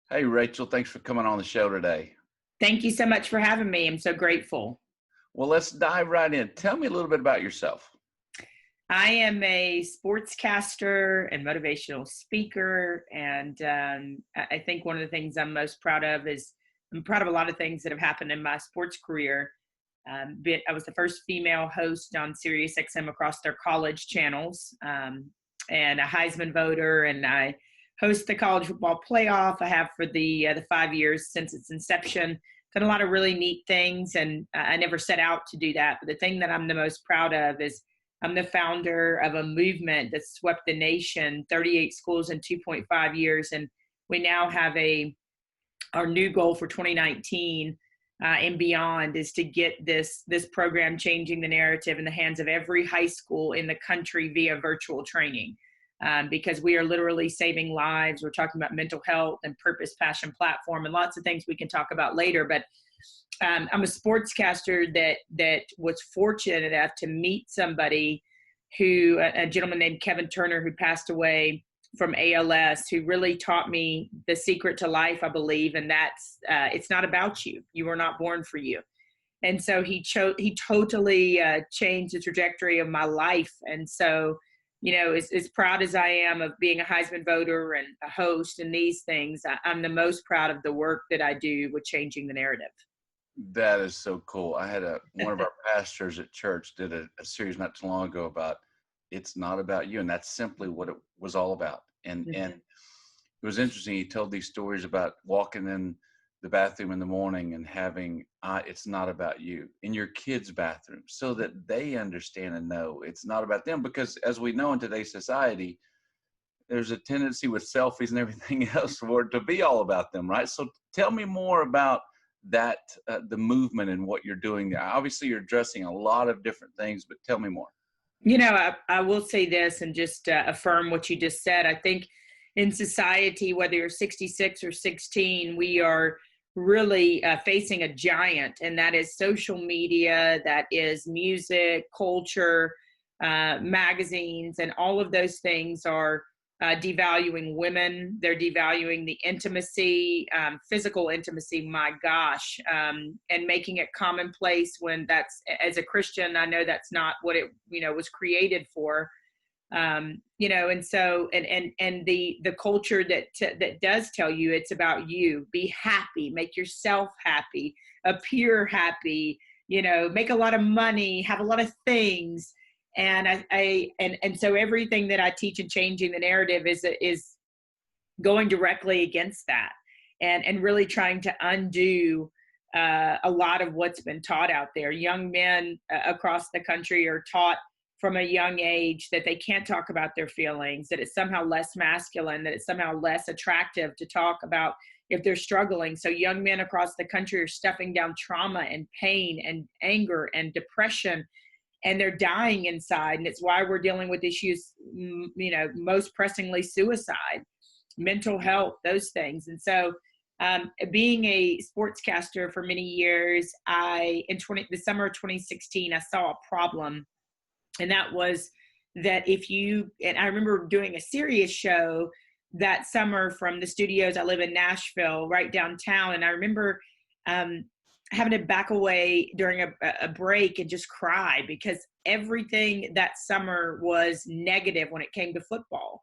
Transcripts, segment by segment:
Hey, Rachel, thanks for coming on the show today. Thank you so much for having me. I'm so grateful. Well, let's dive right in. Tell me a little bit about yourself. I am a sportscaster and motivational speaker. And I think one of the things I'm most proud of is I'm proud of a lot of things that have happened in my sports career. I was the first female host on SiriusXM across their college channels, and a Heisman voter, and I host the college football playoff. I have for the 5 years since its inception. Done a lot of really neat things, and I never set out to do that. But the thing that I'm the most proud of is I'm the founder of a movement that swept the nation, 38 schools in 2.5 years, and we now have our new goal for 2019 and beyond is to get this program changing the narrative in the hands of every high school in the country via virtual training, because we are literally saving lives. We're talking about mental health and purpose, passion, platform, and lots of things we can talk about later. But I'm a sportscaster that was fortunate enough to meet somebody who, a gentleman named Kevin Turner, who passed away from ALS, who really taught me the secret to life, I believe, and that's it's not about you. You were not born for you. And so he totally changed the trajectory of my life. And so, as proud as I am of being a Heisman voter and a host and these things, I'm the most proud of the work that I do with changing the narrative. That is so cool. I had one of our pastors at church did a series not too long ago about it's not about you, and that's simply what it was all about. And it was interesting. He told these stories about walking in the bathroom in the morning and having it's not about you in your kids' bathroom, so that they understand and know it's not about them. Because as we know in today's society, there's a tendency with selfies and everything else for it to be all about them, right? So tell me more about that, the movement and what you're doing there. Obviously, you're addressing a lot of different things, but tell me more. I will say this and just affirm what you just said. I think in society, whether you're 66 or 16, we are really facing a giant, and that is social media, that is music, culture, magazines, and all of those things are devaluing women. They're devaluing the intimacy, physical intimacy, my gosh, and making it commonplace when that's, as a Christian, I know that's not what it, was created for. And so, and the culture that does tell you it's about you, be happy, make yourself happy, appear happy, make a lot of money, have a lot of things. And so everything that I teach in changing the narrative is going directly against that, and really trying to undo a lot of what's been taught out there. Young men across the country are taught from a young age that they can't talk about their feelings, that it's somehow less masculine, that it's somehow less attractive to talk about if they're struggling. So young men across the country are stuffing down trauma and pain and anger and depression, and they're dying inside. And it's why we're dealing with issues, most pressingly suicide, mental health, those things. And so being a sportscaster for many years, the summer of 2016, I saw a problem. And that was that and I remember doing a serious show that summer from the studios. I live in Nashville, right downtown. And I remember having to back away during a break and just cry, because everything that summer was negative when it came to football.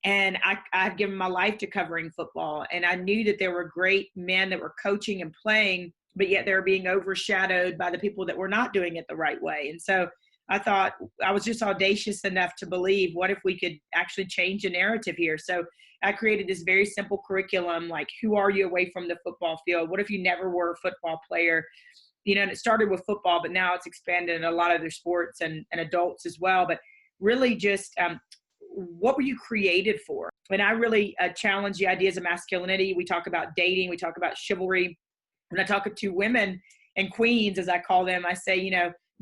And I've given my life to covering football. And I knew that there were great men that were coaching and playing, but yet they were being overshadowed by the people that were not doing it the right way. And so I thought, I was just audacious enough to believe, what if we could actually change the narrative here? So I created this very simple curriculum, like, who are you away from the football field? What if you never were a football player? And it started with football, but now it's expanded in a lot of other sports and adults as well. But really just, what were you created for? And I really challenge the ideas of masculinity. We talk about dating. We talk about chivalry. When I talk to women and queens, as I call them, I say,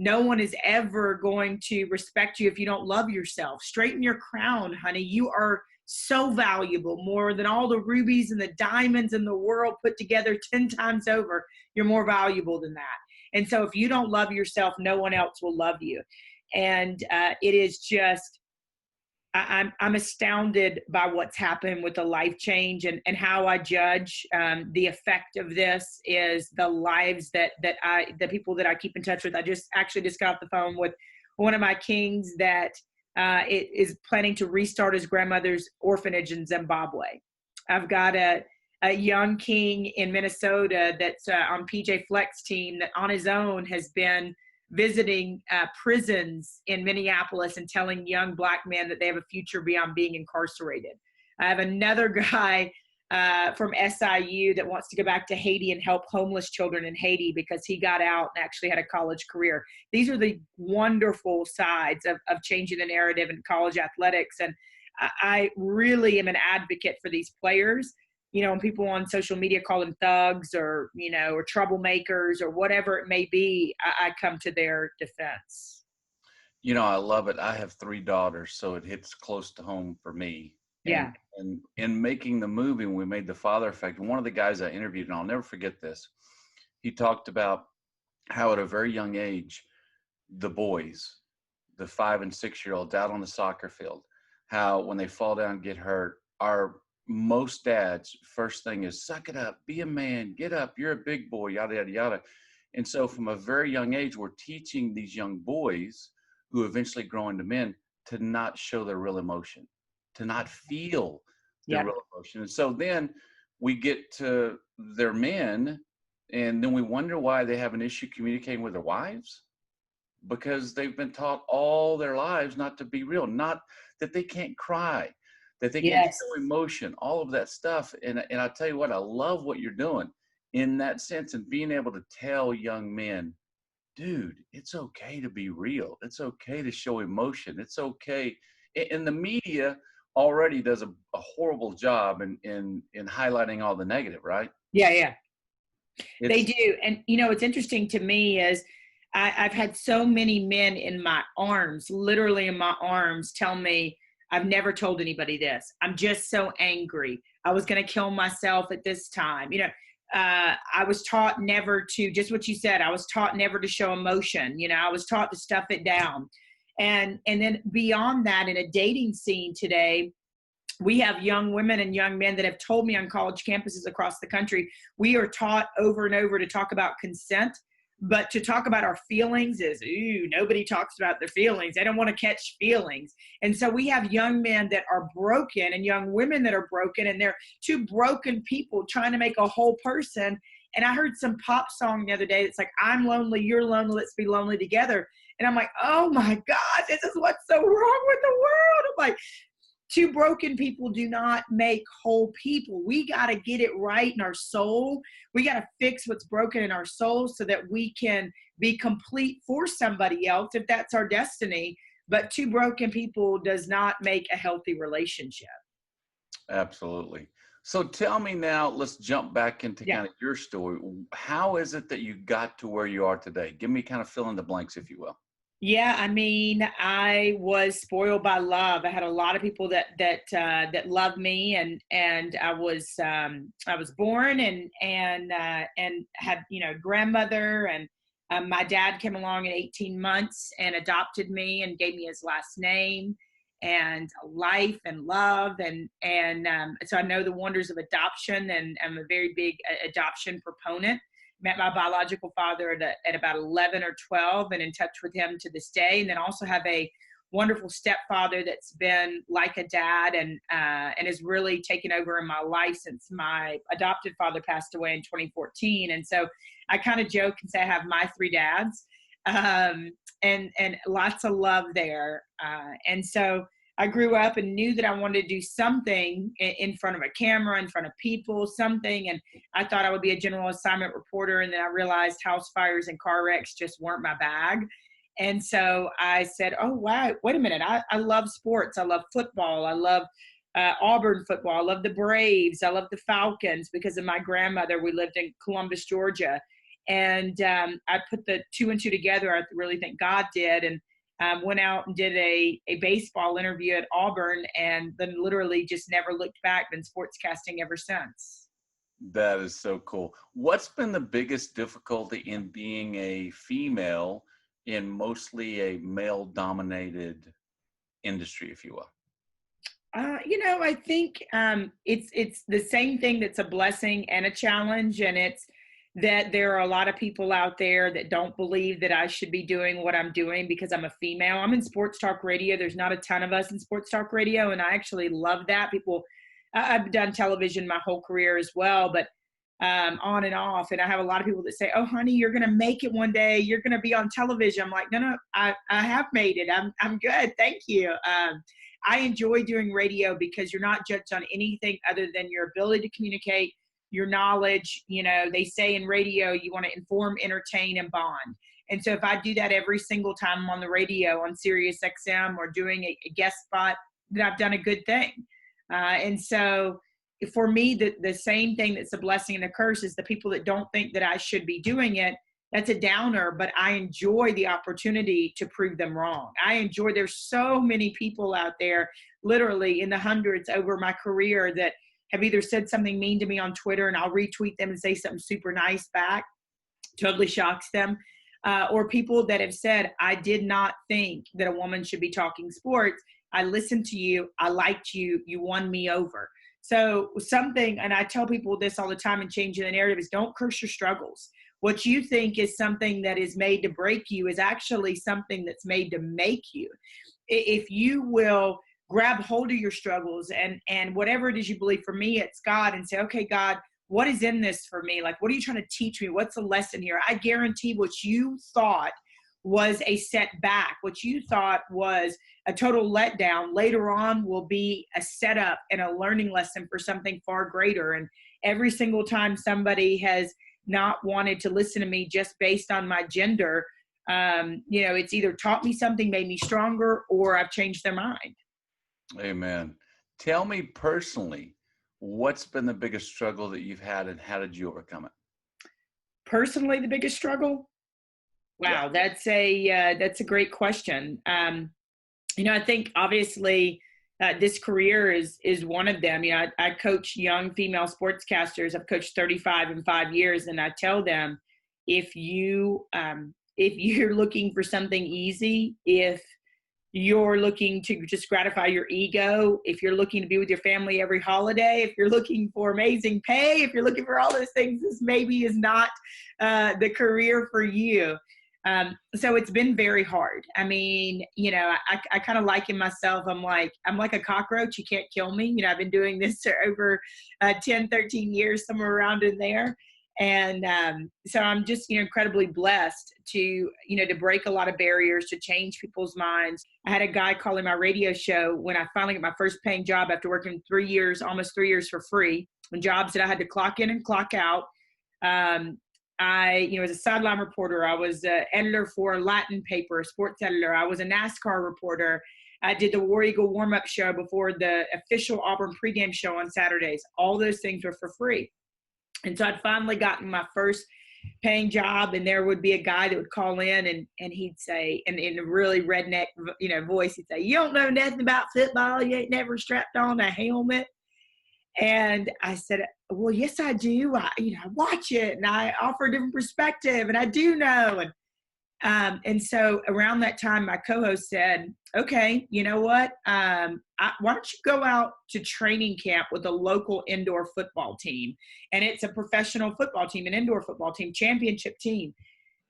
no one is ever going to respect you if you don't love yourself. Straighten your crown, honey. You are so valuable, more than all the rubies and the diamonds in the world put together 10 times over. You're more valuable than that. And so if you don't love yourself, no one else will love you. And it is just I'm astounded by what's happened with the life change, and how I judge the effect of this is the lives the people that I keep in touch with. I just got off the phone with one of my kings that is planning to restart his grandmother's orphanage in Zimbabwe. I've got a young king in Minnesota that's on PJ Fleck's team that on his own has been visiting prisons in Minneapolis and telling young Black men that they have a future beyond being incarcerated. I have another guy from SIU that wants to go back to Haiti and help homeless children in Haiti because he got out and actually had a college career. These are the wonderful sides of changing the narrative in college athletics. And I really am an advocate for these players. You know, when people on social media call them thugs or, you know, or troublemakers or whatever it may be, I come to their defense. You know, I love it. I have 3 daughters, so it hits close to home for me. Yeah. And in making the movie, when we made The Father Effect, one of the guys I interviewed, and I'll never forget this, he talked about how at a very young age, the boys, the 5 and 6-year-olds out on the soccer field, how when they fall down and get hurt, most dads' first thing is suck it up, be a man, get up, you're a big boy, yada, yada, yada. And so from a very young age, we're teaching these young boys who eventually grow into men to not show their real emotion, to not feel their real emotion. And so then we get to their men, and then we wonder why they have an issue communicating with their wives, because they've been taught all their lives not to be real, not that they can't cry, that they can't show emotion, all of that stuff. And I tell you what, I love what you're doing in that sense, and being able to tell young men, dude, it's okay to be real. It's okay to show emotion. It's okay. And the media already does a horrible job in highlighting all the negative, right? Yeah. They do. And, you know, what's interesting to me is I've had so many men in my arms, literally in my arms, tell me, I've never told anybody this. I'm just so angry. I was going to kill myself at this time. You know, I was taught never to, just what you said, I was taught never to show emotion. You know, I was taught to stuff it down. And then beyond that, in a dating scene today, we have young women and young men that have told me on college campuses across the country, we are taught over and over to talk about consent, but to talk about our feelings is, nobody talks about their feelings. They don't want to catch feelings. And so we have young men that are broken and young women that are broken, and they're two broken people trying to make a whole person. And I heard some pop song the other day that's like, I'm lonely, you're lonely, let's be lonely together. And I'm like, oh my God, this is what's so wrong with the world. I'm like, two broken people do not make whole people. We got to get it right in our soul. We got to fix what's broken in our soul so that we can be complete for somebody else if that's our destiny. But two broken people does not make a healthy relationship. Absolutely. So tell me now, let's jump back into kind of your story. How is it that you got to where you are today? Give me kind of fill in the blanks, if you will. Yeah, I mean, I was spoiled by love. I had a lot of people that loved me, and I was born and had, you know, grandmother, and my dad came along at 18 months and adopted me and gave me his last name and life and love, and so I know the wonders of adoption, and I'm a very big adoption proponent. Met my biological father at about 11 or 12 and in touch with him to this day. And then also have a wonderful stepfather that's been like a dad and has really taken over in my life since my adopted father passed away in 2014. And so I kind of joke and say I have my 3 dads, and lots of love there. And so I grew up and knew that I wanted to do something in front of a camera, in front of people, something. And I thought I would be a general assignment reporter. And then I realized house fires and car wrecks just weren't my bag. And so I said, oh, wow, wait a minute. I love sports. I love football. I love Auburn football. I love the Braves. I love the Falcons. Because of my grandmother, we lived in Columbus, Georgia. And I put the 2 and 2 together. I really think God did. And went out and did a baseball interview at Auburn, and then literally just never looked back. Been sportscasting ever since. That is so cool. What's been the biggest difficulty in being a female in mostly a male-dominated industry, if you will? I think it's the same thing that's a blessing and a challenge, and it's that there are a lot of people out there that don't believe that I should be doing what I'm doing because I'm a female. I'm in sports talk radio. There's not a ton of us in sports talk radio, and I actually love that. I've done television my whole career as well, but on and off. And I have a lot of people that say, "Oh, honey, you're going to make it one day. You're going to be on television." I'm like, no, I have made it. I'm good. Thank you. I enjoy doing radio because you're not judged on anything other than your ability to communicate, your knowledge. They say in radio, you want to inform, entertain, and bond. And so if I do that every single time I'm on the radio on SiriusXM or doing a guest spot, then I've done a good thing. And so for me, the same thing that's a blessing and a curse is the people that don't think that I should be doing it. That's a downer, but I enjoy the opportunity to prove them wrong. There's so many people out there, literally in the hundreds over my career, that have either said something mean to me on Twitter and I'll retweet them and say something super nice back, totally shocks them. Or people that have said, I did not think that a woman should be talking sports. I listened to you. I liked you. You won me over. So and I tell people this all the time in changing the narrative, is don't curse your struggles. What you think is something that is made to break you is actually something that's made to make you. If you will grab hold of your struggles and whatever it is you believe, for me, it's God, and say, okay, God, what is in this for me? Like, what are you trying to teach me? What's the lesson here? I guarantee what you thought was a setback, what you thought was a total letdown, later on will be a setup and a learning lesson for something far greater. And every single time somebody has not wanted to listen to me just based on my gender, it's either taught me something, made me stronger, or I've changed their mind. Amen. Tell me personally, what's been the biggest struggle that you've had and how did you overcome it? Personally, the biggest struggle? Wow, yeah. That's a great question. I think obviously this career is one of them. I coach young female sportscasters. I've coached 35 in 5 years, and I tell them, if you're looking for something easy, if you're looking to just gratify your ego, if you're looking to be with your family every holiday, if you're looking for amazing pay, if you're looking for all those things, this maybe is not the career for you. So it's been very hard. I mean, I kind of liken myself. I'm like a cockroach. You can't kill me. I've been doing this for over 10, 13 years, somewhere around in there. And so I'm just, incredibly blessed to break a lot of barriers, to change people's minds. I had a guy calling my radio show when I finally got my first paying job after working almost 3 years for free, on jobs that I had to clock in and clock out. I was a sideline reporter. I was an editor for a Latin paper, a sports editor. I was a NASCAR reporter. I did the War Eagle warm-up show before the official Auburn pregame show on Saturdays. All those things were for free. And so I'd finally gotten my first paying job, and there would be a guy that would call in and he'd say, and in a really redneck, voice, he'd say, "You don't know nothing about football. You ain't never strapped on a helmet." And I said, "Well, yes, I do. I watch it, and I offer a different perspective, and I do know." And so around that time, my co-host said, "Okay, you know what? Why don't you go out to training camp with a local indoor football team?" And it's a professional football team, an indoor football team, championship team.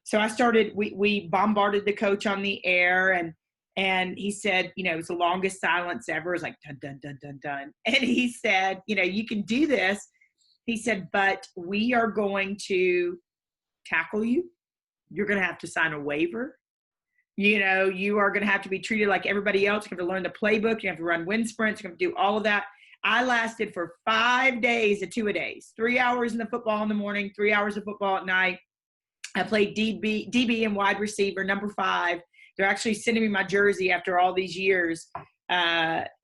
So I started. We bombarded the coach on the air, and he said, it was the longest silence ever. It was like, dun, dun, dun, dun, dun. And he said, "You can do this." He said, "But we are going to tackle you. You're going to have to sign a waiver. You are going to have to be treated like everybody else. You have to learn the playbook. You have to run wind sprints. You have to do all of that." I lasted for 5 days of 2-a-days, 3 hours in the football in the morning, 3 hours of football at night. I played DB and wide receiver, number 5. They're actually sending me my jersey after all these years.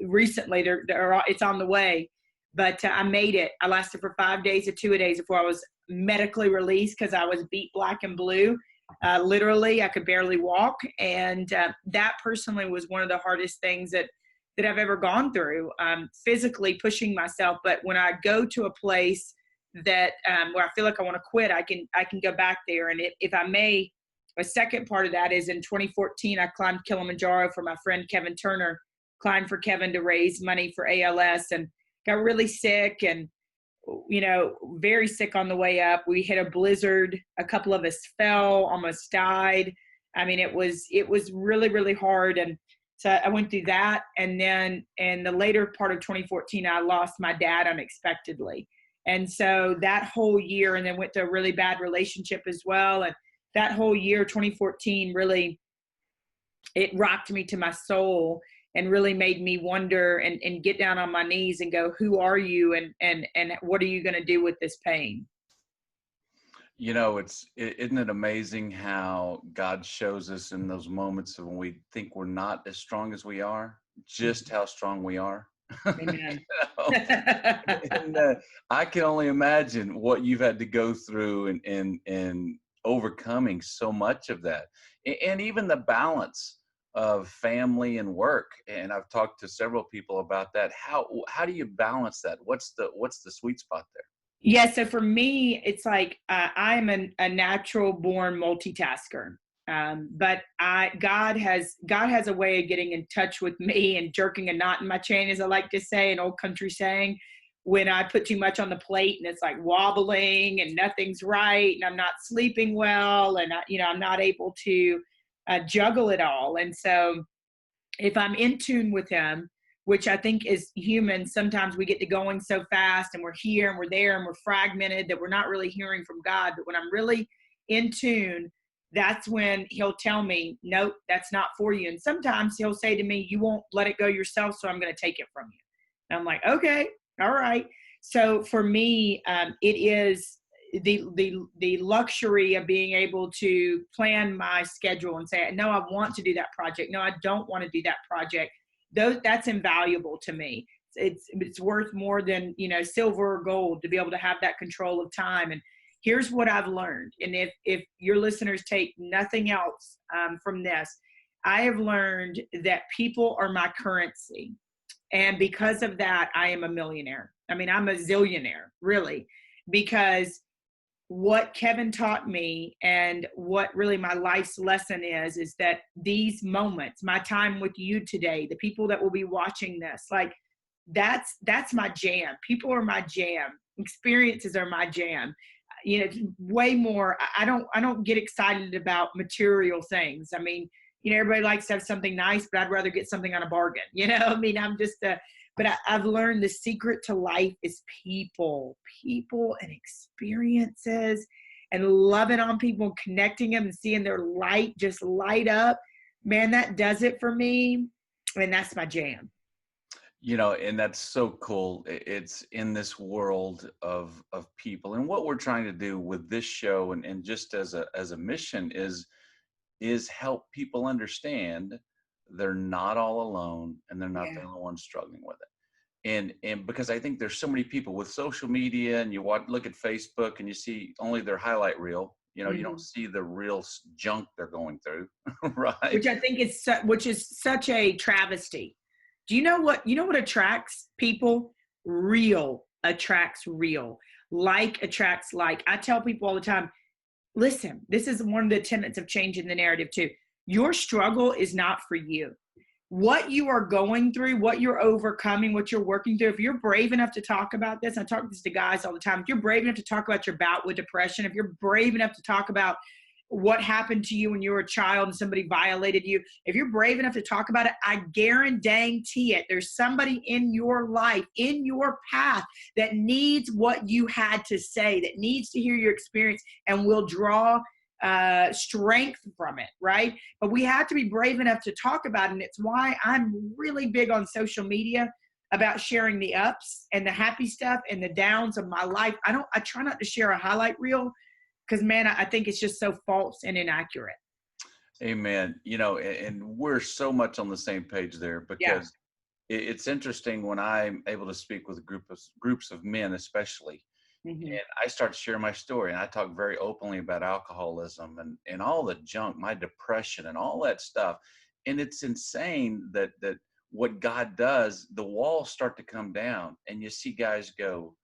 Recently, it's on the way. But I made it. I lasted for 5 days of 2-a-days before I was medically released because I was beat black and blue. Literally, I could barely walk. And that personally was one of the hardest things that I've ever gone through, physically pushing myself. But when I go to a place that where I feel like I want to quit, I can go back there. And if I may, a second part of that is in 2014, I climbed Kilimanjaro for my friend Kevin Turner. climbed for Kevin to raise money for ALS, and got really sick, and very sick on the way up. We hit a blizzard. A couple of us fell, almost died. I mean, it was really, really hard. And so I went through that. And then in the later part of 2014, I lost my dad unexpectedly. And so that whole year, and then went to a really bad relationship as well. And that whole year, 2014, really, it rocked me to my soul and really made me wonder and get down on my knees and go, who are you? And what are you going to do with this pain? Isn't it amazing how God shows us in those moments when we think we're not as strong as we are, just how strong we are? Amen. And I can only imagine what you've had to go through and overcoming so much of that, and even the balance of family and work. And I've talked to several people about that. How do you balance that? What's the sweet spot there? Yeah, so for me, it's like I'm a natural born multitasker. But God has a way of getting in touch with me and jerking a knot in my chain, as I like to say, an old country saying, when I put too much on the plate and it's like wobbling and nothing's right and I'm not sleeping well and I'm not able to juggle it all. And so if I'm in tune with him, which I think is human, sometimes we get to going so fast and we're here and we're there and we're fragmented that we're not really hearing from God. But when I'm really in tune, that's when he'll tell me, nope, that's not for you. And sometimes he'll say to me, you won't let it go yourself, so I'm going to take it from you. And I'm like, okay, all right. So for me, it is the luxury of being able to plan my schedule and say, no, I want to do that project. No, I don't want to do that project. That's invaluable to me. It's worth more than, silver or gold to be able to have that control of time. And here's what I've learned. And if your listeners take nothing else from this, I have learned that people are my currency. And because of that, I am a millionaire. I mean, I'm a zillionaire, really, because what Kevin taught me and what really my life's lesson is that these moments, my time with you today, the people that will be watching this, like that's my jam. People are my jam. Experiences are my jam. Way more. I don't get excited about material things. I mean, everybody likes to have something nice, but I'd rather get something on a bargain. I mean, but I've learned the secret to life is people and experiences and loving on people, connecting them and seeing their light just light up. Man, that does it for me. And that's my jam. And that's so cool. It's in this world of people. And what we're trying to do with this show and just as a mission is help people understand they're not all alone and they're not the only ones struggling with it. And because I think there's so many people with social media, and you look at Facebook and you see only their highlight reel. You don't see the real junk they're going through, right? Which I think is such a travesty. Do you know what attracts people? Real attracts real. Like attracts like. I tell people all the time, listen, this is one of the tenets of changing the narrative too. Your struggle is not for you. What you are going through, what you're overcoming, what you're working through, if you're brave enough to talk about this, I talk this to guys all the time, if you're brave enough to talk about your bout with depression, if you're brave enough to talk about what happened to you when you were a child and somebody violated you, if you're brave enough to talk about it, I guarantee it, there's somebody in your life, in your path, that needs what you had to say, that needs to hear your experience and will draw strength from it, right? But we have to be brave enough to talk about it. And it's why I'm really big on social media about sharing the ups and the happy stuff and the downs of my life. I try not to share a highlight reel because, man, I think it's just so false and inaccurate. Amen. And we're so much on the same page there, because it's interesting when I'm able to speak with groups of men, especially. Mm-hmm. And I start to share my story, and I talk very openly about alcoholism and all the junk, my depression and all that stuff. And it's insane that what God does, the walls start to come down and you see guys go,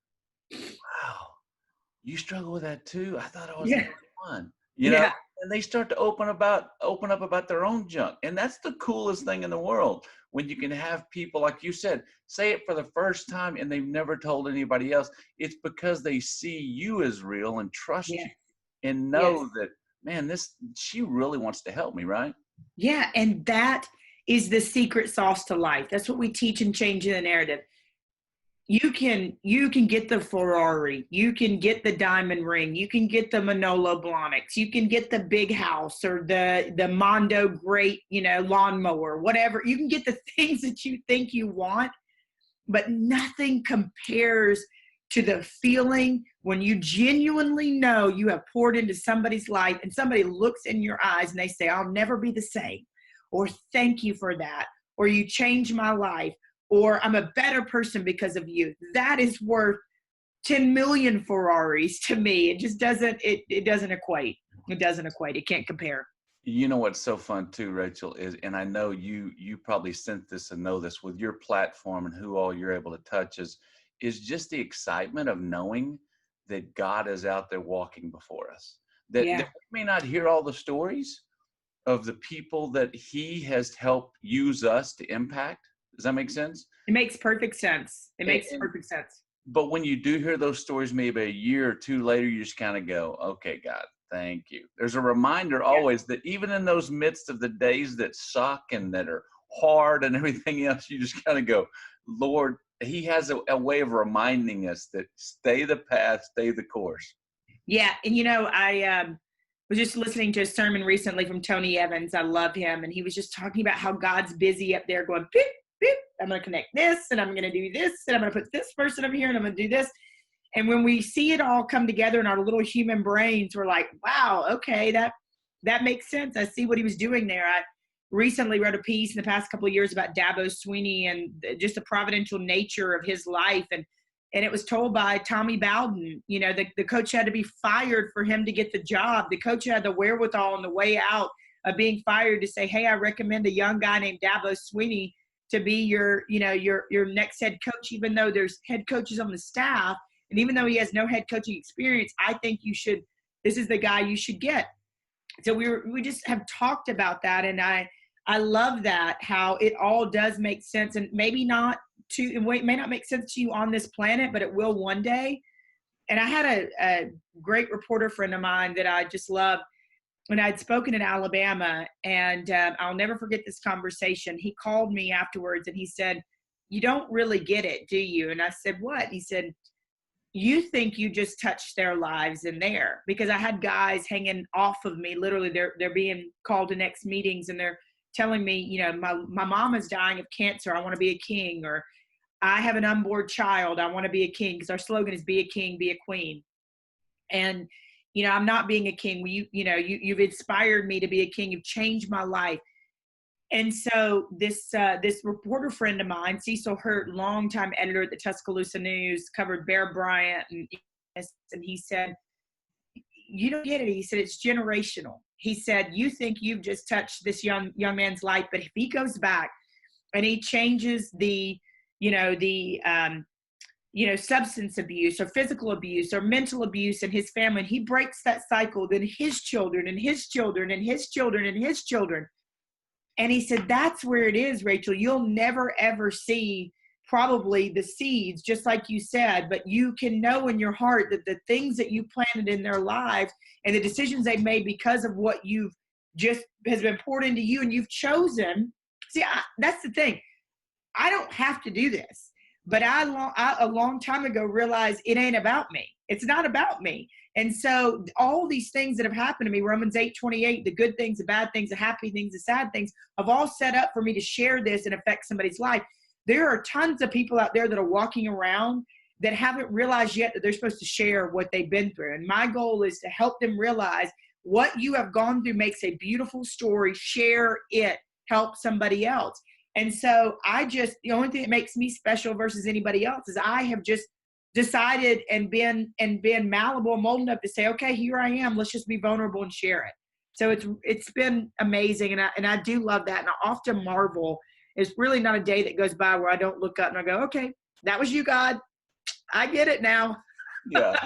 wow, you struggle with that too? I thought I was the only one. and they start to open up about their own junk. And that's the coolest thing in the world, when you can have people, like you said, say it for the first time and they've never told anybody else. It's because they see you as real and trust you and know that, man, she really wants to help me, right? Yeah, and that is the secret sauce to life. That's what we teach in Changing the Narrative. You can get the Ferrari, you can get the diamond ring, you can get the Manolo Blahniks, you can get the big house or the Mondo great, lawnmower, whatever. You can get the things that you think you want, but nothing compares to the feeling when you genuinely know you have poured into somebody's life and somebody looks in your eyes and they say, I'll never be the same, or thank you for that, or you changed my life, or I'm a better person because of you. That is worth 10 million Ferraris to me. It just doesn't, it doesn't equate. It doesn't equate. It can't compare. You know what's so fun too, Rachel, is, and I know you probably sent this and know this with your platform and who all you're able to touch, is just the excitement of knowing that God is out there walking before us. That we may not hear all the stories of the people that he has helped use us to impact. Does that make sense? It makes perfect sense. It makes perfect sense. But when you do hear those stories, maybe a year or two later, you just kind of go, okay, God, thank you. There's a reminder always that even in those midst of the days that suck and that are hard and everything else, you just kind of go, Lord, he has a way of reminding us that stay the path, stay the course. Yeah. And, I was just listening to a sermon recently from Tony Evans. I love him. And he was just talking about how God's busy up there going, beep, beep, I'm going to connect this, and I'm going to do this, and I'm going to put this person over here, and I'm going to do this. And when we see it all come together in our little human brains, we're like, wow, okay, that makes sense. I see what he was doing there. I recently wrote a piece in the past couple of years about Dabo Swinney and just the providential nature of his life. And it was told by Tommy Bowden. The coach had to be fired for him to get the job. The coach had the wherewithal on the way out of being fired to say, hey, I recommend a young guy named Dabo Swinney to be your next head coach, even though there's head coaches on the staff. And even though he has no head coaching experience, I think this is the guy you should get. So we just have talked about that. And I love that, how it all does make sense, and maybe not it may not make sense to you on this planet, but it will one day. And I had a great reporter friend of mine that I just love. When I'd spoken in Alabama, and I'll never forget this conversation. He called me afterwards and he said, you don't really get it, do you? And I said, what? He said, you think you just touched their lives in there. Because I had guys hanging off of me. Literally, they're being called to next meetings, and they're telling me, my mom is dying of cancer. I want to be a king. Or I have an unborn child. I want to be a king. Because our slogan is be a king, be a queen. And I'm not being a king. You've inspired me to be a king. You've changed my life. And so this reporter friend of mine, Cecil Hurt, longtime editor at the Tuscaloosa News, covered Bear Bryant, and he said, you don't get it. He said, it's generational. He said, you think you've just touched this young man's life, but if he goes back and he changes the substance abuse or physical abuse or mental abuse in his family, and he breaks that cycle, then his children and his children and his children and his children. And he said, that's where it is, Rachel. You'll never, ever see probably the seeds, just like you said, but you can know in your heart that the things that you planted in their lives and the decisions they've made because of what you've just has been poured into you and you've chosen. See, that's the thing. I don't have to do this. But I a long time ago realized it ain't about me. It's not about me. And so all these things that have happened to me, Romans 8:28, the good things, the bad things, the happy things, the sad things, have all set up for me to share this and affect somebody's life. There are tons of people out there that are walking around that haven't realized yet that they're supposed to share what they've been through. And my goal is to help them realize what you have gone through makes a beautiful story. Share it. Help somebody else. And so the only thing that makes me special versus anybody else is I have just decided and been malleable, molded up to say, okay, here I am. Let's just be vulnerable and share it. So it's been amazing. And I do love that. And I often marvel. It's really not a day that goes by where I don't look up and I go, okay, that was you, God. I get it now. Yeah.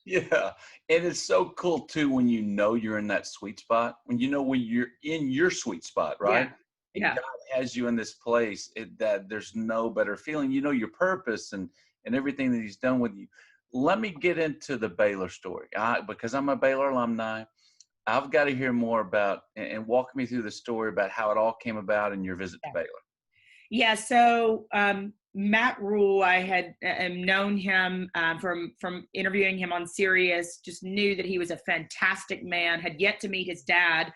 Yeah. And it's so cool too when you know you're in that sweet spot, when you know when you're in your sweet spot, Yeah. right? And Yeah. God has you in this place that there's no better feeling. You know your purpose and everything that He's done with you. Let me get into the Baylor story. Because I'm a Baylor alumni, I've got to hear more about and walk me through the story about how it all came about in your visit to Baylor. Yeah, so Matt Rule, I had known him from interviewing him on Sirius. Just knew that he was a fantastic man. Had yet to meet his dad,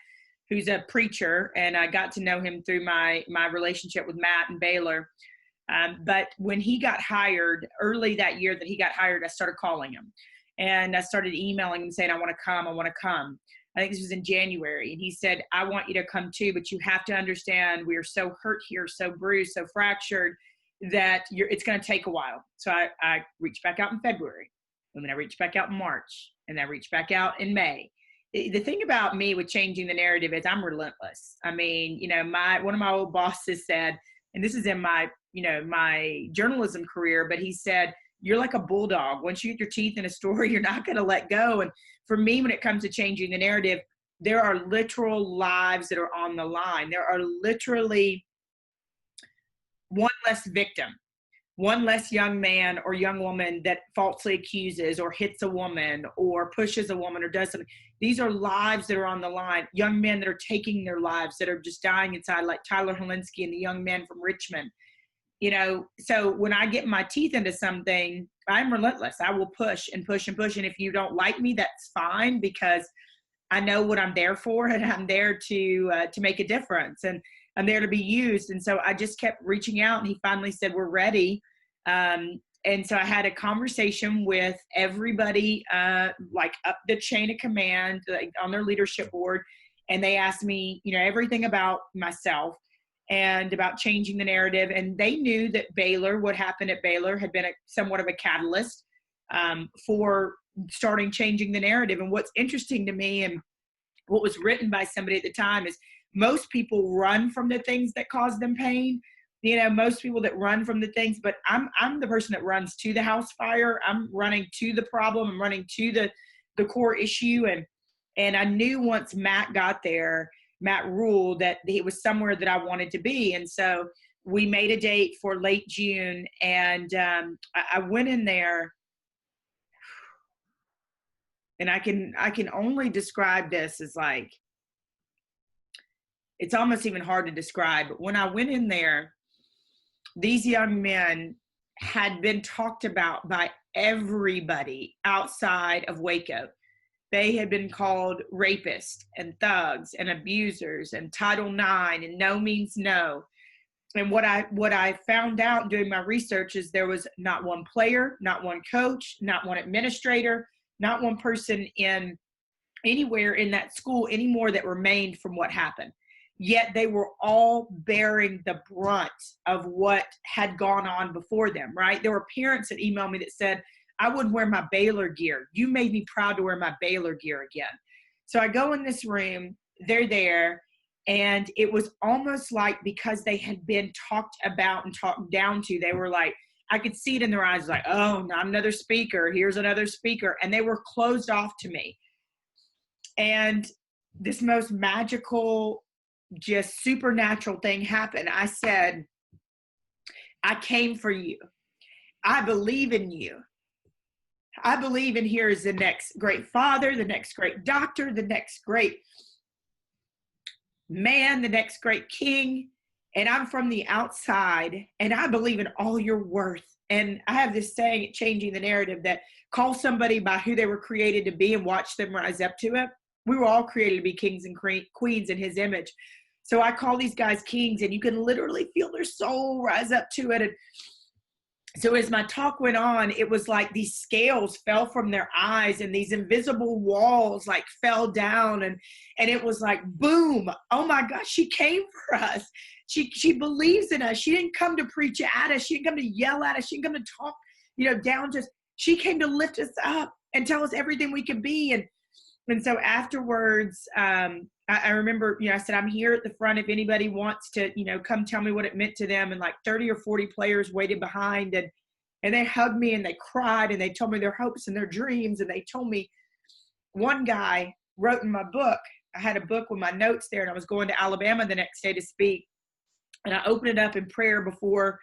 who's a preacher, and I got to know him through my relationship with Matt and Baylor. But when he got hired, early that year that he got hired, I started calling him, and I started emailing him saying, "I want to come. I want to come." I think this was in January. And he said, "I want you to come too, but you have to understand we are so hurt here, so bruised, so fractured that it's going to take a while." So I reached back out in February, and then I reached back out in March, and I reached back out in May. The thing about me with changing the narrative is I'm relentless. I mean, one of my old bosses said, and this is in my journalism career, but he said, "You're like a bulldog. Once you get your teeth in a story, you're not going to let go." And for me, when it comes to changing the narrative, there are literal lives that are on the line. There are literally one less victim, one less young man or young woman that falsely accuses or hits a woman or pushes a woman or does something. These are lives that are on the line. Young men that are taking their lives, that are just dying inside, like Tyler Helinski and the young man from Richmond. So when I get my teeth into something, I'm relentless. I will push and push and push. And if you don't like me, that's fine, because I know what I'm there for, and I'm there to make a difference, and I'm there to be used. And so I just kept reaching out, and he finally said, "We're ready." And so I had a conversation with everybody, like up the chain of command, like on their leadership board. And they asked me, everything about myself and about changing the narrative. And they knew that what happened at Baylor had been somewhat of a catalyst for starting changing the narrative. And what's interesting to me, and what was written by somebody at the time, is most people run from the things that cause them pain. Most people that run from the things, but I'm the person that runs to the house fire. I'm running to the problem. I'm running to the core issue. And I knew once Matt got there, Matt Rule, that it was somewhere that I wanted to be. And so we made a date for late June, and I went in there, and I can only describe this as like, it's almost even hard to describe. But when I went in there, these young men had been talked about by everybody outside of Waco. They had been called rapists and thugs and abusers and Title IX and no means no. And what I found out doing my research is there was not one player, not one coach, not one administrator, not one person in anywhere in that school anymore that remained from what happened. Yet they were all bearing the brunt of what had gone on before them, right? There were parents that emailed me that said, "I wouldn't wear my Baylor gear. You made me proud to wear my Baylor gear again." So I go in this room, they're there, and it was almost like, because they had been talked about and talked down to, they were like, I could see it in their eyes, like, "Oh, not another speaker. Here's another speaker." And they were closed off to me. And this most magical, just supernatural thing happened. I said, "I came for you. I believe in you. I believe in here is the next great father, the next great doctor, the next great man, the next great king. And I'm from the outside, and I believe in all your worth." And I have this saying at Changing the Narrative, that call somebody by who they were created to be and watch them rise up to it. We were all created to be kings and queens in his image. So I call these guys kings, and you can literally feel their soul rise up to it. And so as my talk went on, it was like these scales fell from their eyes, and these invisible walls like fell down, and it was like, boom, oh my gosh, she came for us. She believes in us. She didn't come to preach at us. She didn't come to yell at us. She didn't come to talk, down to us. She came to lift us up and tell us everything we could be. And so afterwards, I remember, I said, "I'm here at the front if anybody wants to, come tell me what it meant to them." And like 30 or 40 players waited behind. And they hugged me and they cried and they told me their hopes and their dreams. And they told me, one guy wrote in my book, I had a book with my notes there, and I was going to Alabama the next day to speak. And I opened it up in prayer before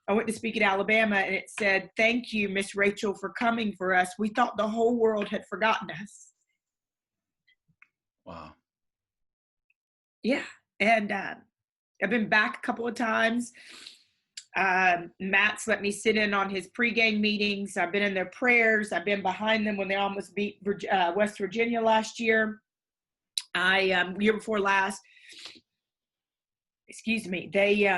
I went to speak at Alabama, and it said, "Thank you, Miss Rachel, for coming for us. We thought the whole world had forgotten us." Wow. Yeah. And I've been back a couple of times. Matt's let me sit in on his pregame meetings. I've been in their prayers. I've been behind them when they almost beat West Virginia last year. Year before last. Excuse me. They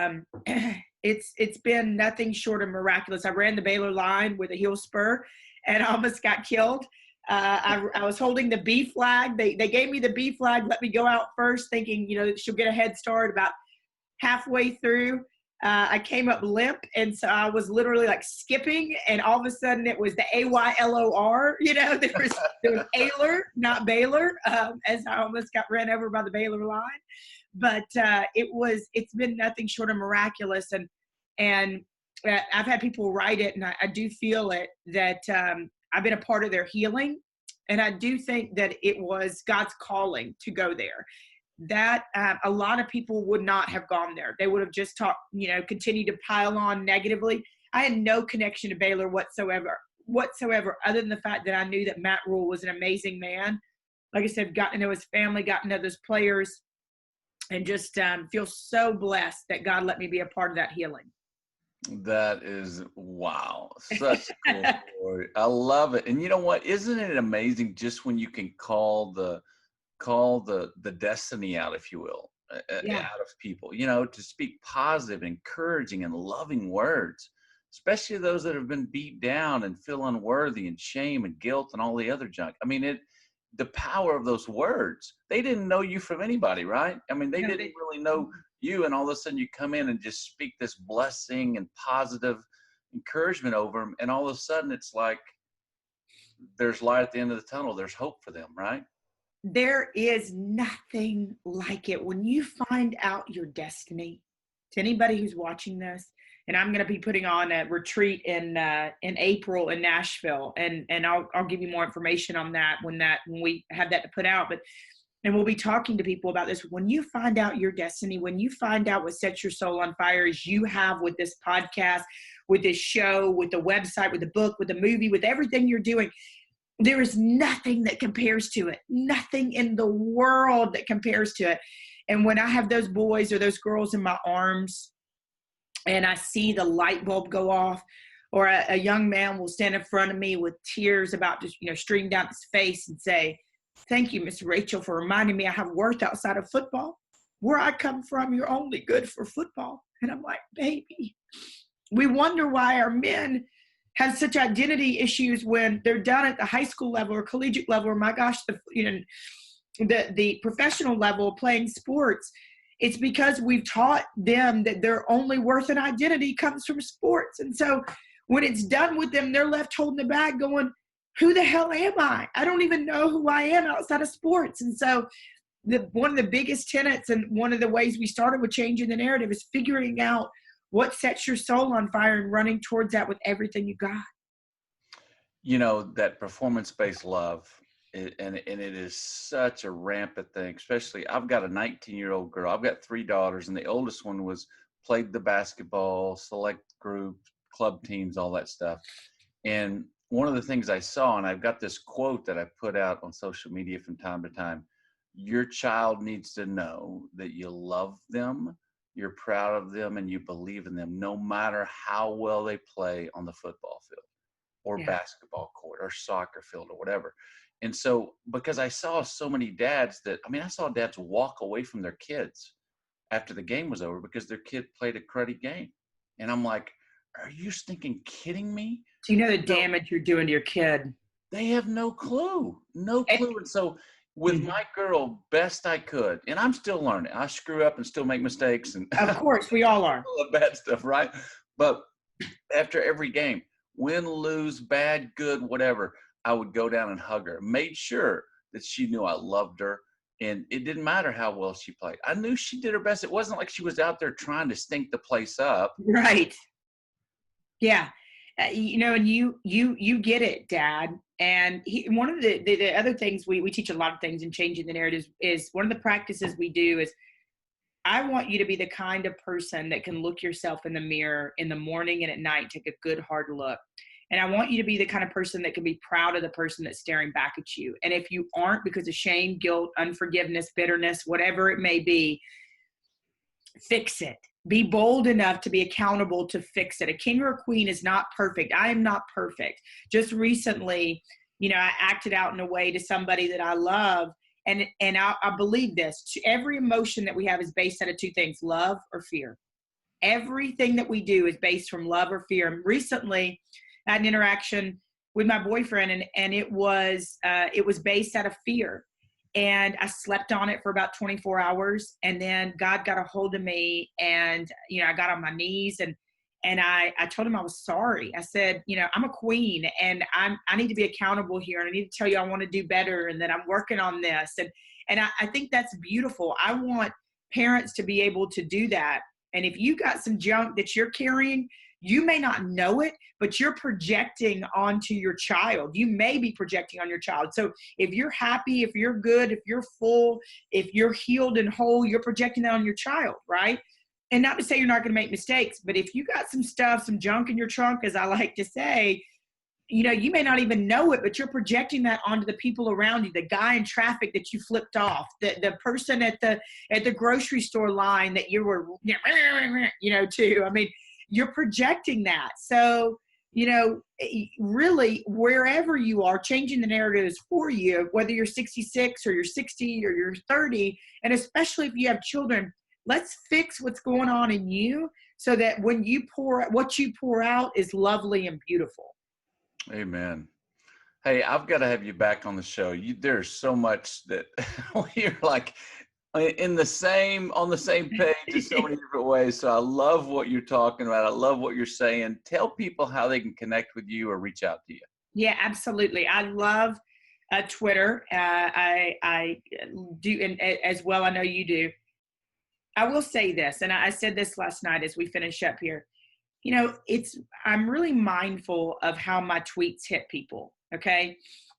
it's been nothing short of miraculous. I ran the Baylor line with a heel spur and almost got killed. I was holding the B flag. They gave me the B flag, let me go out first, thinking, she'll get a head start. About halfway through, I came up limp, and so I was literally like skipping, and all of a sudden it was the AYLOR. There was Ayler, not Baylor, as I almost got ran over by the Baylor line. But it's been nothing short of miraculous, and I've had people write it, and I do feel it that I've been a part of their healing, and I do think that it was God's calling to go there. That a lot of people would not have gone there. They would have just continued to pile on negatively. I had no connection to Baylor whatsoever, other than the fact that I knew that Matt Rule was an amazing man. Like I said, got to know his family, got to know those players, and just feel so blessed that God let me be a part of that healing. That is, wow. Such a cool story. I love it. And you know what? Isn't it amazing just when you can call the destiny out, if you will, out of people, to speak positive, encouraging, and loving words, especially those that have been beat down and feel unworthy and shame and guilt and all the other junk. I mean, the power of those words. They didn't know you from anybody, right? I mean, they didn't really know you, and all of a sudden you come in and just speak this blessing and positive encouragement over them, and all of a sudden it's like there's light at the end of the tunnel. There's hope for them, right? There is nothing like it when you find out your destiny. To anybody who's watching this, and I'm going to be putting on a retreat in April in Nashville, and I'll give you more information on that when we have that to put out. And we'll be talking to people about this. When you find out your destiny, when you find out what sets your soul on fire, as you have with this podcast, with this show, with the website, with the book, with the movie, with everything you're doing, there is nothing that compares to it. Nothing in the world that compares to it. And when I have those boys or those girls in my arms, and I see the light bulb go off, or a young man will stand in front of me with tears about to stream down his face and say, "Thank you, Miss Rachel, for reminding me I have worth outside of football. Where I come from, you're only good for football." And I'm like, baby, we wonder why our men have such identity issues when they're done at the high school level or collegiate level, or my gosh, the professional level playing sports. It's because we've taught them that their only worth and identity comes from sports. And so when it's done with them, they're left holding the bag going, who the hell am I? I don't even know who I am outside of sports. And so one of the biggest tenets, and one of the ways we started with changing the narrative, is figuring out what sets your soul on fire and running towards that with everything you got. That performance-based love, and it is such a rampant thing, especially I've got a 19-year-old girl. I've got 3 daughters, and the oldest one played the basketball, select group, club teams, all that stuff. And one of the things I saw, and I've got this quote that I put out on social media from time to time: your child needs to know that you love them, you're proud of them, and you believe in them, no matter how well they play on the football field or basketball court or soccer field or whatever. And so, because I saw so many dads I saw dads walk away from their kids after the game was over because their kid played a cruddy game. And I'm like, are you stinking kidding me? Do you know the damage you're doing to your kid? They have no clue. And so with my girl, best I could, and I'm still learning. I screw up and still make mistakes. And of course, we all are. All the bad stuff, right? But after every game, win, lose, bad, good, whatever, I would go down and hug her. Made sure that she knew I loved her. And it didn't matter how well she played. I knew she did her best. It wasn't like she was out there trying to stink the place up. Right. Yeah. And you get it, Dad. And one of the other things we teach a lot of things in changing the narratives is one of the practices we do is I want you to be the kind of person that can look yourself in the mirror in the morning and at night, take a good hard look. And I want you to be the kind of person that can be proud of the person that's staring back at you. And if you aren't, because of shame, guilt, unforgiveness, bitterness, whatever it may be, fix it. Be bold enough to be accountable to fix it. A king or a queen is not perfect. I am not perfect. Just recently, I acted out in a way to somebody that I love. And I believe this. Every emotion that we have is based out of two things, love or fear. Everything that we do is based from love or fear. And recently, I had an interaction with my boyfriend, and it was based out of fear. And I slept on it for about 24 hours. And then God got a hold of me, and, I got on my knees and I told him I was sorry. I said, I'm a queen, and I need to be accountable here. And I need to tell you, I want to do better, and that I'm working on this. And I think that's beautiful. I want parents to be able to do that. And if you got some junk that you're carrying, you may not know it, but you're projecting onto your child. You may be projecting on your child. So if you're happy, if you're good, if you're full, if you're healed and whole, you're projecting that on your child, right? And not to say you're not going to make mistakes, but if you got some stuff, some junk in your trunk, as I like to say, you may not even know it, but you're projecting that onto the people around you, the guy in traffic that you flipped off, the person at the grocery store line that you were, to. I mean, you're projecting that. So, really, wherever you are, changing the narratives for you, whether you're 66 or you're 60 or you're 30, and especially if you have children, let's fix what's going on in you so that when what you pour out is lovely and beautiful. Amen. Hey, I've got to have you back on the show. There's so much that we're like on the same page in so many different ways. So I love what you're talking about. I love what you're saying. Tell people how they can connect with you or reach out to you. Yeah, absolutely. I love Twitter. I do, and as well, I know you do. I will say this, and I said this last night as we finish up here. I'm really mindful of how my tweets hit people. Okay.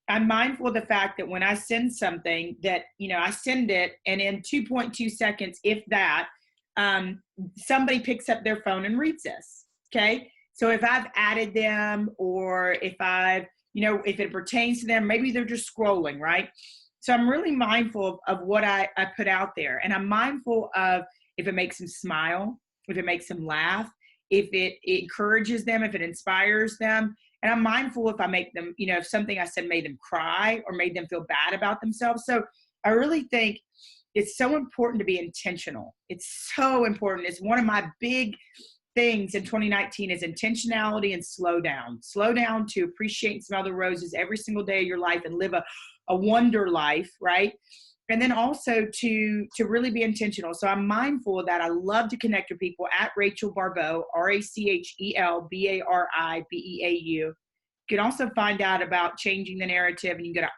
I'm mindful of the fact that when I send something that, I send it, and in 2.2 seconds, if that, somebody picks up their phone and reads this. Okay. So if I've added them, or if if it pertains to them, maybe they're just scrolling, right? So I'm really mindful of what I put out there. And I'm mindful of if it makes them smile, if it makes them laugh, if it encourages them, if it inspires them. And I'm mindful if I make them, if something I said made them cry or made them feel bad about themselves. So I really think it's so important to be intentional. It's so important. It's one of my big things in 2019 is intentionality and slow down. Slow down to appreciate and smell the roses every single day of your life and live a wonder life, right? And then also to really be intentional. So I'm mindful of that. I love to connect with people at Rachel Baribeau, RachelBaribeau. You can also find out about Changing the Narrative, and you can go to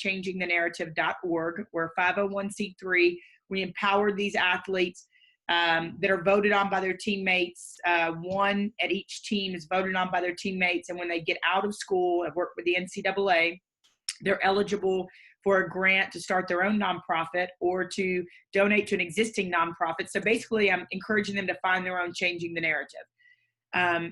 imchangingthenarrative.org. We're 501c3. We empower these athletes that are voted on by their teammates. One at each team is voted on by their teammates. And when they get out of school and work with the NCAA, they're eligible for a grant to start their own nonprofit or to donate to an existing nonprofit. So basically, I'm encouraging them to find their own Changing the Narrative.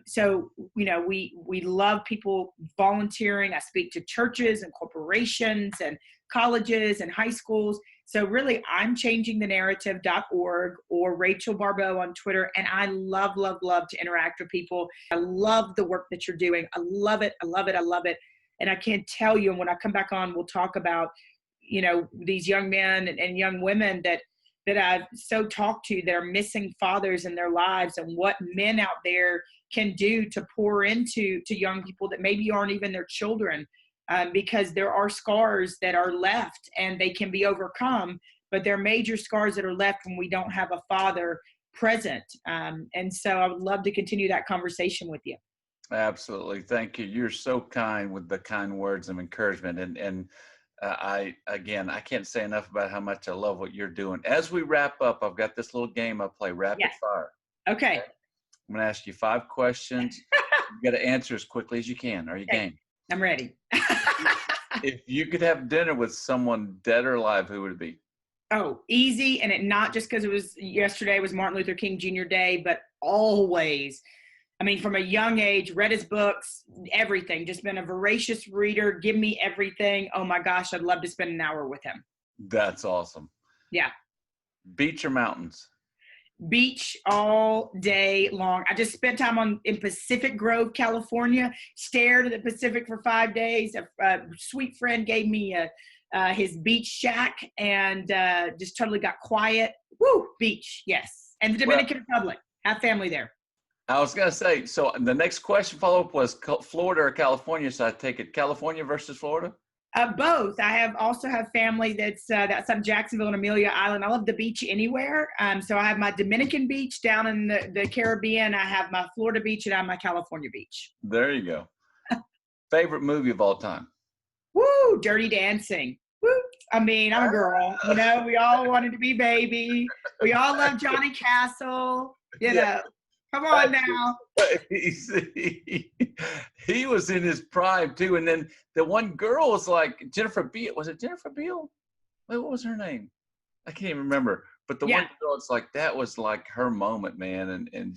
So, we love people volunteering. I speak to churches and corporations and colleges and high schools. So really, I'm changingthenarrative.org or Rachel Baribeau on Twitter. And I love, love, love to interact with people. I love the work that you're doing. I love it. I love it. I love it. And I can't tell you, and when I come back on, we'll talk about, these young men and young women that I've so talked to that are missing fathers in their lives, and what men out there can do to pour into young people that maybe aren't even their children, because there are scars that are left and they can be overcome, but there are major scars that are left when we don't have a father present. And so I would love to continue that conversation with you. Absolutely. Thank you. You're so kind with the kind words of encouragement. And I can't say enough about how much I love what you're doing. As we wrap up, I've got this little game I play, Rapid Fire. Okay. I'm going to ask you 5 questions. You got to answer as quickly as you can. Are you Okay, game? I'm ready. If you could have dinner with someone dead or alive, who would it be? Oh, easy. And it not just because it was yesterday was Martin Luther King Jr. Day, but always. I mean, from a young age, read his books, everything, just been a voracious reader. Give me everything. Oh my gosh, I'd love to spend an hour with him. That's awesome. Yeah. Beach or mountains? Beach all day long. I just spent time in Pacific Grove, California, stared at the Pacific for 5 days. A sweet friend gave me his beach shack and just totally got quiet. Woo, beach, yes. And the Dominican Republic, have family there. I was going to say, so the next question follow-up was Florida or California, so I take it California versus Florida? Both. I also have family that's up Jacksonville and Amelia Island. I love the beach anywhere. So I have my Dominican beach down in the Caribbean. I have my Florida beach and I have my California beach. There you go. Favorite movie of all time? Woo! Dirty Dancing. Woo! I mean, I'm a girl. You know, we all wanted to be baby. We all love Johnny Castle. You know, come on now. He was in his prime too, and then the one girl was like Jennifer Beal. Was it Jennifer Beal? Wait, what was her name? I can't even remember. But the one girl, it's like that was like her moment, man, and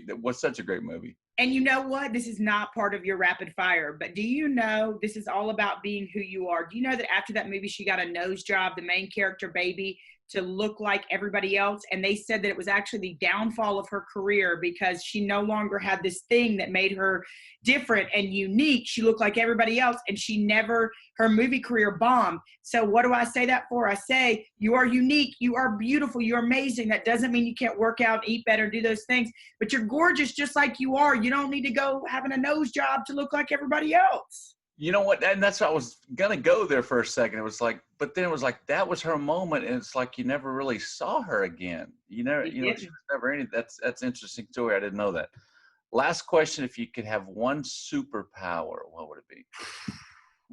that was such a great movie. And you know what? This is not part of your rapid fire, but do you know this is all about being who you are? Do you know that after that movie, she got a nose job, the main character baby, to look like everybody else? And they said that it was actually the downfall of her career because she no longer had this thing that made her different and unique. She looked like everybody else and her movie career bombed. So what do I say that for? I say, you are unique, you are beautiful, you're amazing. That doesn't mean you can't work out, eat better, do those things, but you're gorgeous just like you are. You don't need to go having a nose job to look like everybody else. You know what? And that's what I was going to go there for a second. It was like, but then it was like, that was her moment. And it's like, you never really saw her again. She was never anything. That's an interesting story. I didn't know that. Last question. If you could have one superpower, what would it be?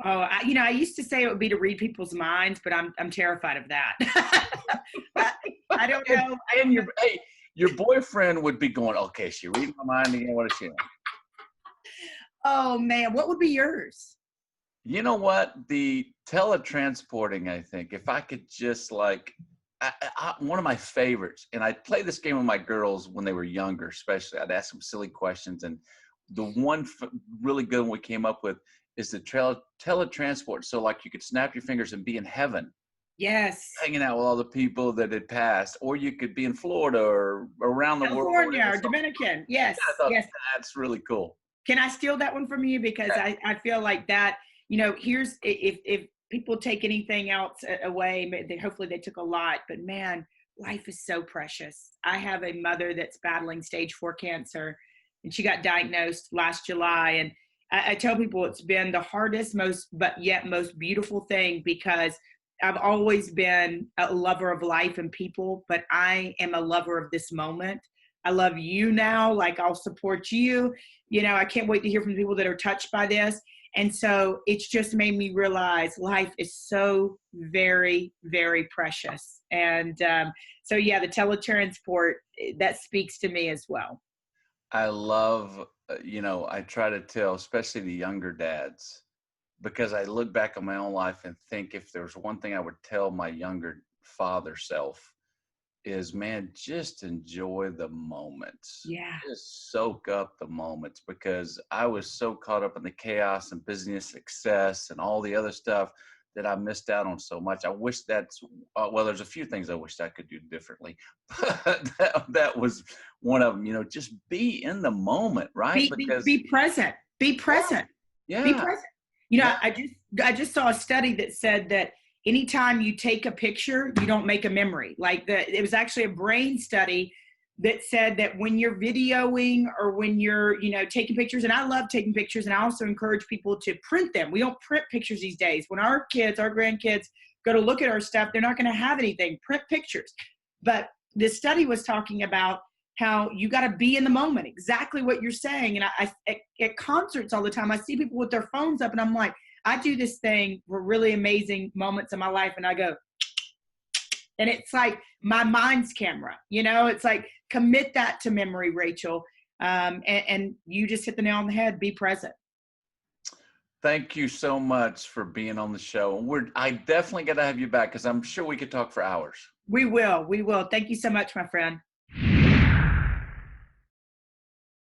Oh, I used to say it would be to read people's minds, but I'm terrified of that. I don't know. And your boyfriend would be going, okay, she read my mind again. What is she doing? Oh man, what would be yours? You know what? The teletransporting, I think. If I could just one of my favorites, and I play this game with my girls when they were younger, especially. I'd ask them silly questions, and the one really good one we came up with is the teletransport. So like you could snap your fingers and be in heaven. Yes. Hanging out with all the people that had passed, or you could be in Florida or around the world. California or Dominican. Yes. Yes. That's really cool. Can I steal that one from you? Because I feel like that, here's, if people take anything else away, hopefully they took a lot, but man, life is so precious. I have a mother that's battling stage 4 cancer, and she got diagnosed last July. And I tell people it's been the hardest, most beautiful thing, because I've always been a lover of life and people, but I am a lover of this moment. I love you now. Like, I'll support you. I can't wait to hear from people that are touched by this. And so it's just made me realize life is so very, very precious. And so, the teletransport, that speaks to me as well. I love, I try to tell, especially the younger dads, because I look back on my own life and think if there's one thing I would tell my younger father self is, man, just enjoy the moments. Yeah. Just soak up the moments, because I was so caught up in the chaos and business success and all the other stuff that I missed out on so much. I wish there's a few things I wished I could do differently, but that was one of them. Just be in the moment, right? Be present. Be present. Yeah. Be present. I just saw a study that said that anytime you take a picture, you don't make a memory. It was actually a brain study that said that when you're videoing or when you're, taking pictures, and I love taking pictures, and I also encourage people to print them. We don't print pictures these days. When our grandkids go to look at our stuff, they're not going to have anything. Print pictures. But the study was talking about how you got to be in the moment, exactly what you're saying. And I at concerts all the time, I see people with their phones up, and I'm like, I do this thing for really amazing moments in my life, and I go, and it's like my mind's camera, it's like, commit that to memory, Rachel. And you just hit the nail on the head. Be present. Thank you so much for being on the show. I definitely got to have you back because I'm sure we could talk for hours. We will. We will. Thank you so much, my friend.